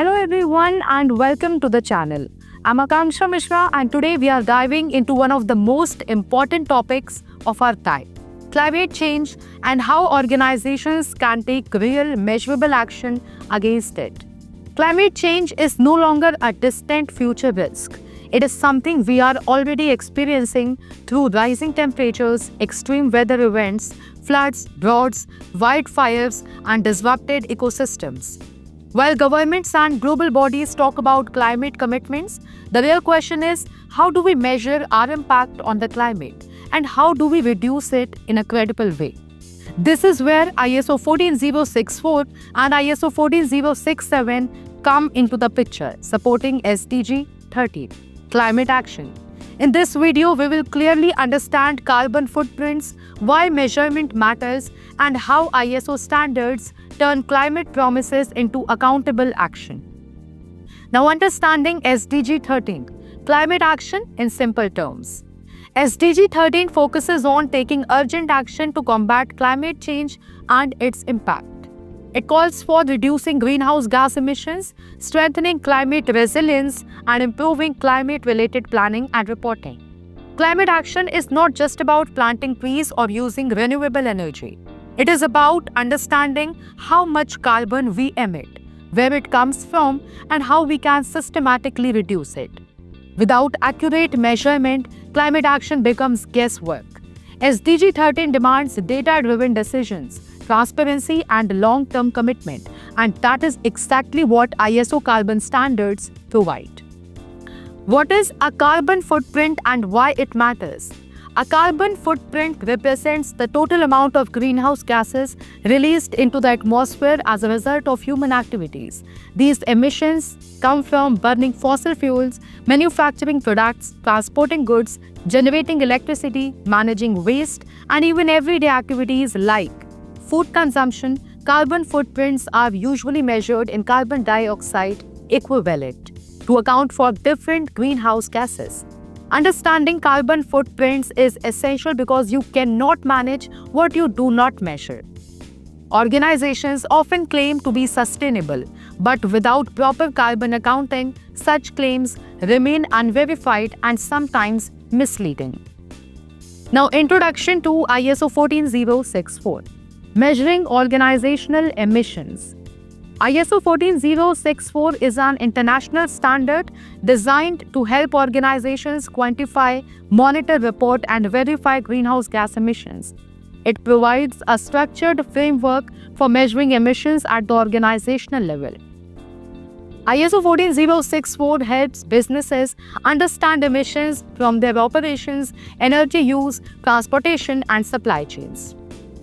Hello everyone and welcome to the channel. I'm Akanksha Mishra and today we are diving into one of the most important topics of our time, climate change and how organizations can take real measurable action against it. Climate change is no longer a distant future risk. It is something we are already experiencing through rising temperatures, extreme weather events, floods, droughts, wildfires, and disrupted ecosystems. While governments and global bodies talk about climate commitments, the real question is how do we measure our impact on the climate and how do we reduce it in a credible way? This is where ISO 14064 and ISO 14067 come into the picture, supporting SDG 13, climate action. In this video, we will clearly understand carbon footprints, why measurement matters, and how ISO standards turn climate promises into accountable action. Now, understanding SDG 13, climate action in simple terms. SDG 13 focuses on taking urgent action to combat climate change and its impact. It calls for reducing greenhouse gas emissions, strengthening climate resilience, and improving climate-related planning and reporting. Climate action is not just about planting trees or using renewable energy. It is about understanding how much carbon we emit, where it comes from, and how we can systematically reduce it. Without accurate measurement, climate action becomes guesswork. SDG 13 demands data-driven decisions, transparency, and long-term commitment, and that is exactly what ISO carbon standards provide. What is a carbon footprint and why it matters? A carbon footprint represents the total amount of greenhouse gases released into the atmosphere as a result of human activities. These emissions come from burning fossil fuels, manufacturing products, transporting goods, generating electricity, managing waste, and even everyday activities like food consumption. Carbon footprints are usually measured in carbon dioxide equivalent to account for different greenhouse gases. Understanding carbon footprints is essential because you cannot manage what you do not measure. Organizations often claim to be sustainable, but without proper carbon accounting, such claims remain unverified and sometimes misleading. Now, introduction to ISO 14064. Measuring organizational emissions. ISO 14064 is an international standard designed to help organizations quantify, monitor, report, and verify greenhouse gas emissions. It provides a structured framework for measuring emissions at the organizational level. ISO 14064 helps businesses understand emissions from their operations, energy use, transportation, and supply chains.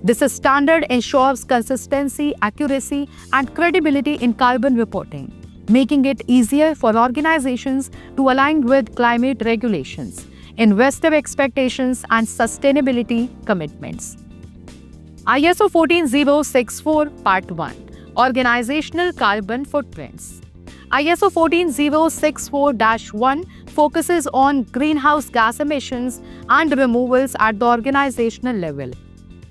This standard ensures consistency, accuracy, and credibility in carbon reporting, making it easier for organizations to align with climate regulations, investor expectations, and sustainability commitments. ISO 14064 Part 1. Organizational carbon footprints. ISO 14064-1 focuses on greenhouse gas emissions and removals at the organizational level.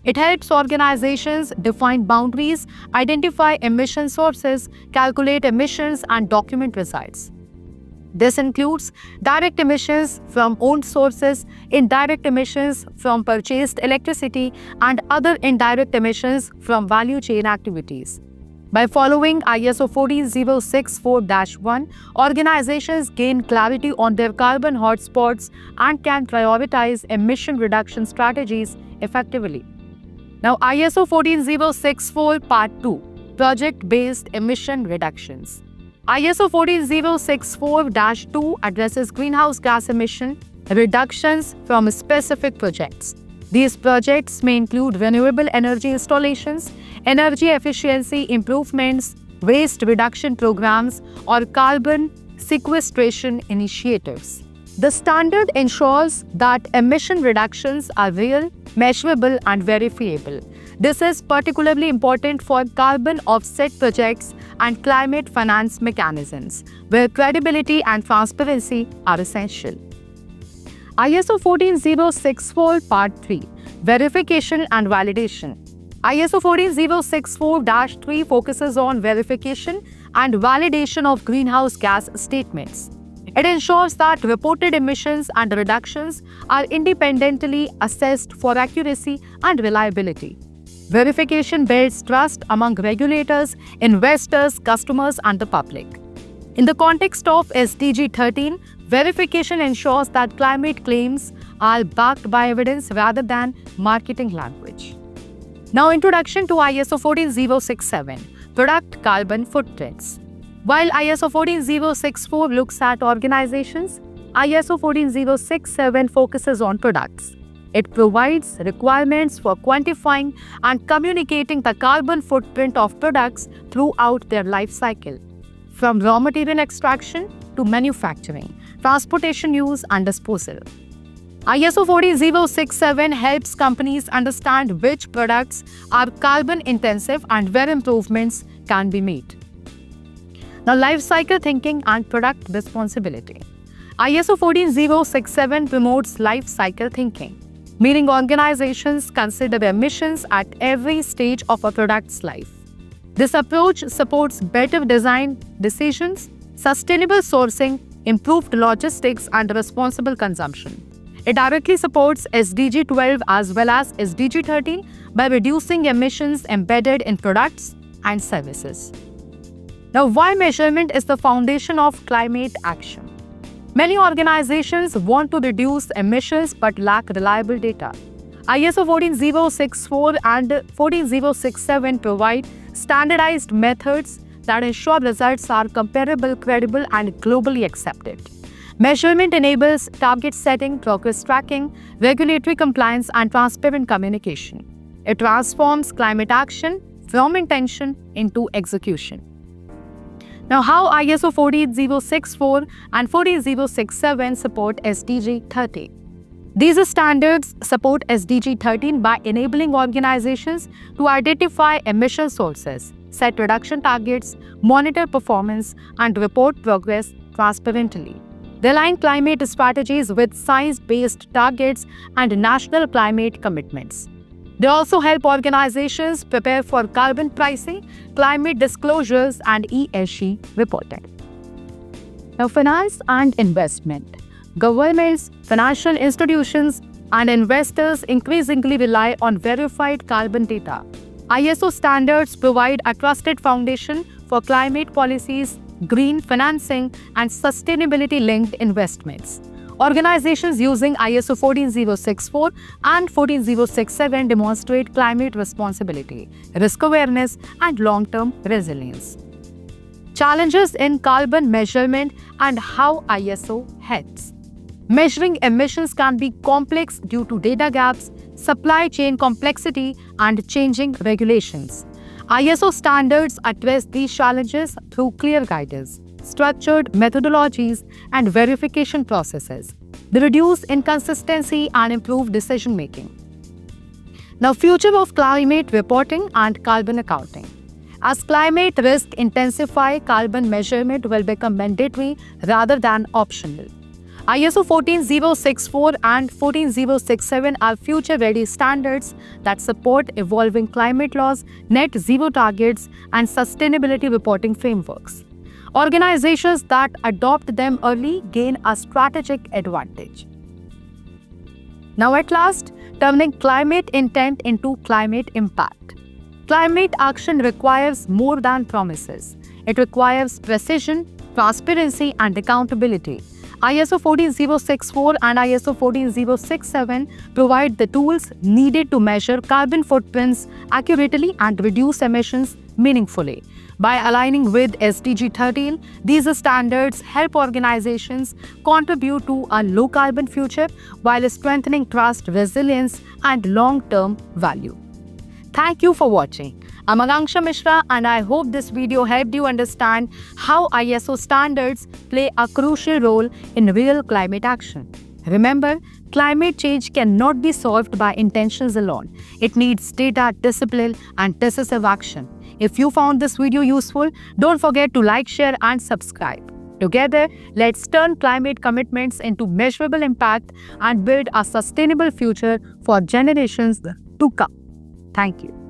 It helps organizations define boundaries, identify emission sources, calculate emissions, and document results. This includes direct emissions from owned sources, indirect emissions from purchased electricity, and other indirect emissions from value chain activities. By following ISO 14064-1, organizations gain clarity on their carbon hotspots and can prioritize emission reduction strategies effectively. Now, ISO 14064 Part 2. Project-based emission reductions. ISO 14064-2 addresses greenhouse gas emission reductions from specific projects. These projects may include renewable energy installations, energy efficiency improvements, waste reduction programs, or carbon sequestration initiatives. The standard ensures that emission reductions are real, measurable, and verifiable. This is particularly important for carbon offset projects and climate finance mechanisms, where credibility and transparency are essential. ISO 14064 Part 3. Verification and validation. ISO 14064-3 focuses on verification and validation of greenhouse gas statements. It ensures that reported emissions and reductions are independently assessed for accuracy and reliability. Verification builds trust among regulators, investors, customers, and the public. In the context of SDG 13, verification ensures that climate claims are backed by evidence rather than marketing language. Now, introduction to ISO 14067, Product Carbon Footprints. While ISO 14064 looks at organizations, ISO 14067 focuses on products. It provides requirements for quantifying and communicating the carbon footprint of products throughout their life cycle, from raw material extraction to manufacturing, transportation use, and disposal. ISO 14067 helps companies understand which products are carbon intensive and where improvements can be made. Now, life cycle thinking and product responsibility. ISO 14067 promotes life cycle thinking, meaning organizations consider emissions at every stage of a product's life. This approach supports better design decisions, sustainable sourcing, improved logistics, and responsible consumption. It directly supports SDG 12 as well as SDG 13 by reducing emissions embedded in products and services. Now, why measurement is the foundation of climate action? Many organizations want to reduce emissions but lack reliable data. ISO 14064 and 14067 provide standardized methods that ensure results are comparable, credible, and globally accepted. Measurement enables target setting, progress tracking, regulatory compliance, and transparent communication. It transforms climate action from intention into execution. Now, how ISO 14064 and 14067 support SDG 13? These standards support SDG 13 by enabling organizations to identify emission sources, set reduction targets, monitor performance, and report progress transparently. They align climate strategies with science-based targets and national climate commitments. They also help organizations prepare for carbon pricing, climate disclosures, and ESG reporting. Now, finance and investment. Governments, financial institutions, and investors increasingly rely on verified carbon data. ISO standards provide a trusted foundation for climate policies, green financing, and sustainability-linked investments. Organizations using ISO 14064 and 14067 demonstrate climate responsibility, risk awareness, and long-term resilience. Challenges in carbon measurement and how ISO helps. Measuring emissions can be complex due to data gaps, supply chain complexity, and changing regulations. ISO standards address these challenges through clear guidance, structured methodologies, and verification processes. They reduce inconsistency and improve decision-making. Now, future of climate reporting and carbon accounting. As climate risk intensify, carbon measurement will become mandatory rather than optional. ISO 14064 and 14067 are future-ready standards that support evolving climate laws, net zero targets, and sustainability reporting frameworks. Organizations that adopt them early gain a strategic advantage. Now, at last, turning climate intent into climate impact. Climate action requires more than promises. It requires precision, transparency, and accountability. ISO 14064 and ISO 14067 provide the tools needed to measure carbon footprints accurately and reduce emissions meaningfully. By aligning with SDG 13, these standards help organizations contribute to a low-carbon future while strengthening trust, resilience, and long-term value. Thank you for watching. I'm Akanksha Mishra, and I hope this video helped you understand how ISO standards play a crucial role in real climate action. Remember, climate change cannot be solved by intentions alone. It needs data, discipline, and decisive action. If you found this video useful, don't forget to like, share, and subscribe. Together, let's turn climate commitments into measurable impact and build a sustainable future for generations to come. Thank you.